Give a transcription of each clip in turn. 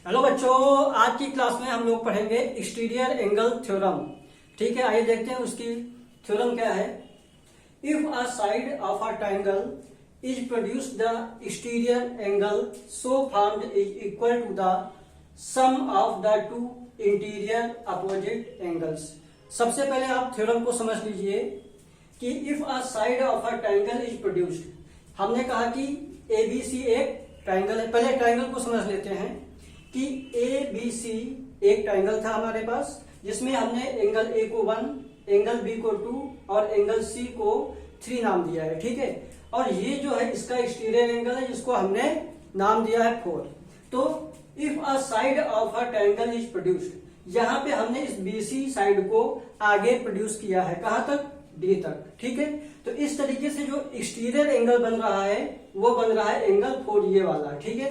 Hello बच्चों, आज की क्लास में हम लोग पढ़ेंगे एक्सटीरियर एंगल थ्योरम। ठीक है, आइए देखते हैं उसकी थ्योरम क्या है। If a side of a triangle is produce the exterior angle so formed is equal to the sum of the two interior opposite angles. सबसे पहले आप थ्योरम को समझ लीजिए कि if a side of a triangle is produced, हमने कहा कि एबीसी एक ट्रायंगल है। पहले ट्रायंगल को समझ लेते हैं कि ए बी सी एक ट्रायंगल था हमारे पास, जिसमें हमने एंगल ए को 1, एंगल बी को 2 और एंगल सी को 3 नाम दिया है। ठीक है, और ये जो है इसका एक्सटीरियर एंगल है, जिसको हमने नाम दिया है 4। तो if a side of a triangle is produced, यहां पे हमने इस बीसी साइड को आगे प्रोड्यूस किया है, कहां तक? डी तक। ठीक है, तो इस तरीके से जो एक्सटीरियर एंगल बन रहा है वो बन रहा है एंगल 4, ये वाला। ठीक है,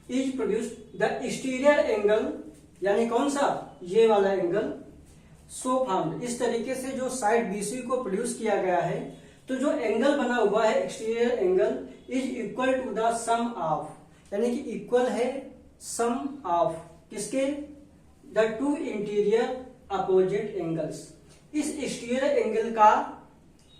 is produced the exterior angle, यानी कौन सा? ये वाला एंगल। सो फॉर्म्ड, इस तरीके से जो साइड बीसी को प्रोड्यूस किया गया है, तो जो एंगल बना हुआ है exterior angle is equal to the sum of, यानी कि इक्वल है सम ऑफ किसके? The two interior opposite angles. इस एक्सटीरियर एंगल का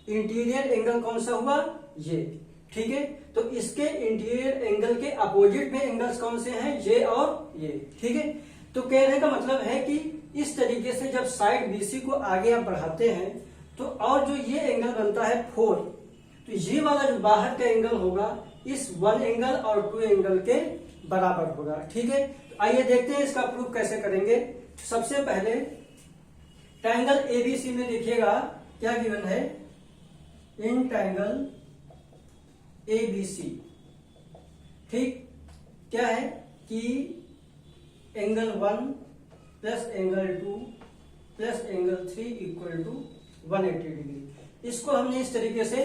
इंटीरियर एंगल कौन सा हुआ? ये। ठीक है, तो इसके इंटीरियर एंगल के अपोजिट में एंगल्स कौन से हैं? ये और ये। ठीक है, तो कहने का मतलब है कि इस तरीके से जब साइड बीसी को आगे आप बढ़ाते हैं तो और जो ये एंगल बनता है 4, तो ये वाला जो बाहर का एंगल होगा इस 1 एंगल और 2 एंगल के बराबर होगा। ठीक है, तो आइए देखते हैं इसका प्रूफ कैसे करेंगे। सबसे पहले ट्रायंगल एबीसी में देखिएगा क्या गिवन है। इन ट्रायंगल एबीसी, ठीक, क्या है कि angle 1 plus angle 2 plus angle 3 equal to 180 degree. इसको हमने इस तरीके से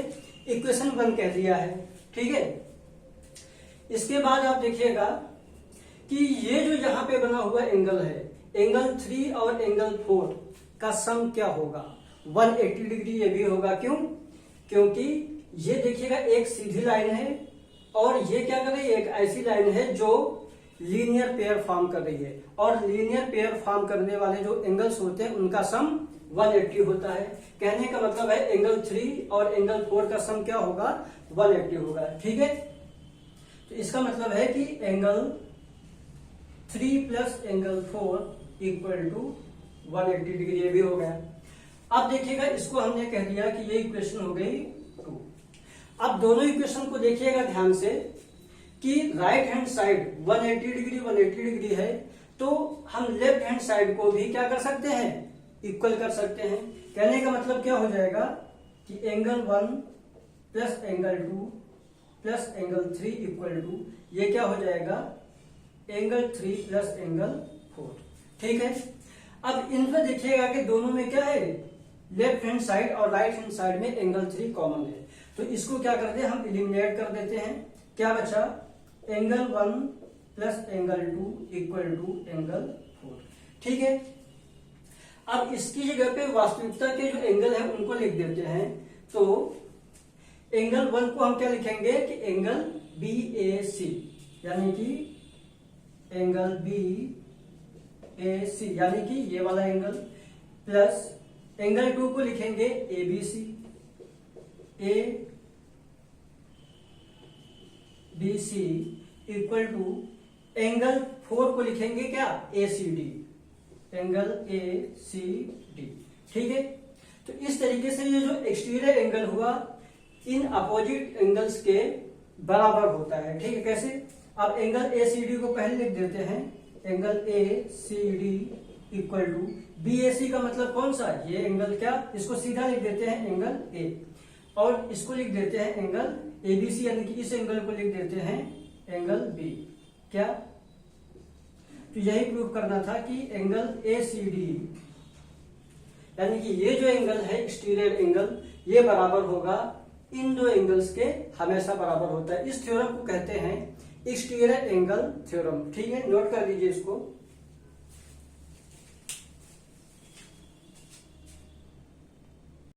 इक्वेशन 1 कह दिया है। ठीक है, इसके बाद आप देखिएगा कि ये जो यहां पे बना हुआ एंगल है, एंगल 3 और एंगल 4 का सम क्या होगा? 180 डिग्री ये भी होगा। क्यों? क्योंकि ये देखिएगा एक सीधी लाइन है और ये क्या कर रही है? एक ऐसी लाइन है जो लीनियर पेयर फॉर्म कर रही है, और लीनियर पेयर फॉर्म करने वाले जो एंगल्स होते हैं उनका सम 180 होता है। कहने का मतलब है एंगल 3 और एंगल 4 का सम क्या होगा? 180 होगा। ठीक है, तो इसका मतलब है कि angle 3 plus angle 4 equal to 180 degree, ये भी हो गया। अब देखिएगा, इसको हमने कह दिया कि ये इक्वेशन हो गई 2। अब दोनों इक्वेशन को देखिएगा ध्यान से कि राइट हैंड साइड 180 डिग्री है, तो हम लेफ्ट हैंड साइड को भी क्या कर सकते हैं? इक्वल कर सकते हैं। कहने का मतलब क्या हो जाएगा कि angle 1 plus angle 2 plus angle 3 equal to, ये क्या हो जाएगा? Angle 3 plus angle 4। ठीक है, अब इनमें देखिएगा कि दोनों में क्या है? लेफ्ट हैंड साइड और राइट हैंड साइड में एंगल 3 कॉमन है, तो इसको क्या करते हैं? हम एलिमिनेट कर देते हैं। क्या बचा? Angle 1 plus angle 2 equal to angle 4। ठीक है, अब इसकी जगह पे वास्तविकता के जो एंगल है उनको लिख देते हैं। तो एंगल 1 को हम क्या लिखेंगे कि एंगल BAC, यानी कि एंगल BAC, यानी कि ये वाला एंगल, प्लस एंगल 2 को लिखेंगे ABC इक्वल टू एंगल 4 को लिखेंगे क्या? ACD, angle ACD। ठीक है, तो इस तरीके से ये जो एक्सटीरियर एंगल हुआ इन अपोजिट एंगल्स के बराबर होता है। ठीक है, कैसे? अब एंगल ACD को पहले लिख देते हैं। Angle ACD equal to BAC का मतलब कौन सा? ये एंगल, क्या इसको सीधा लिख देते हैं एंगल A, और इसको लिख देते हैं एंगल ABC, यानी कि इस एंगल को लिख देते हैं एंगल B। क्या? तो यही प्रूव करना था कि एंगल ACD, यानी कि ये जो एंगल है एक्सटीरियर एंगल, ये बराबर होगा इन दो एंगल्स के, हमेशा बराबर होता है। इस थ्योरम को कहते हैं एक्सटीरियर एंगल थ्योरम। ठीक है, नोट कर लीजिए इसको।